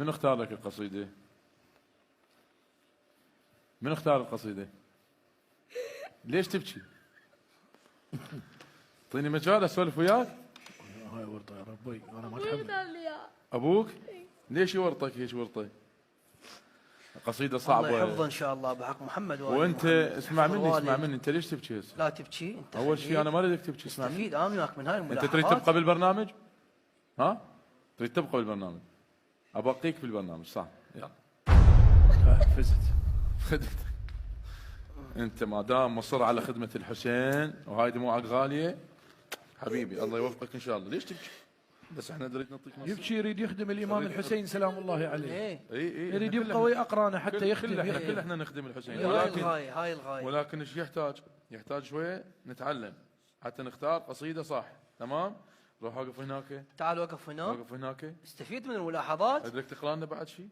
من اختار لك القصيدة؟ من اختار القصيدة؟ ليش تبكي؟ اعطيني مجال اسولف وياك. هاي ورطة يا ربي، انا ما اتحمل. ابوك؟ ليش يورطك هيك ورطة؟ قصيدة صعبة. الله يحفظه ان شاء الله بحق محمد وانت اسمع مني اسمع مني، انت ليش تبكي هسه؟ لا تبكي انت. اول شيء انا ما اريدك تبكي، اسمع مني. استفيد انا وياك من هاي انت الملاحظات. تريد تبقى بالبرنامج؟ ها؟ تريد تبقى بالبرنامج؟ ابقيك بالبرنامج صح؟ يلا. فزت. انت ما دام مصر على خدمة الحسين وهاي دموعك غالية حبيبي، الله يوفقك ان شاء الله. ليش تبكي؟ بس احنا نريد نعطيك نصيحة. يبكي يريد يخدم الامام الحسين سلام الله عليه. اي يريد يبقى ويا اقرانه حتى يخدم. احنا نخدم الحسين، هاي الغاية. ولكن ايش يحتاج شوية نتعلم حتى نختار قصيدة صح. تمام؟ روح وقف هناك. تعال وقف هنا. وقف هناك. استفيد من الملاحظات. بدك تقرا لنا بعد شيء؟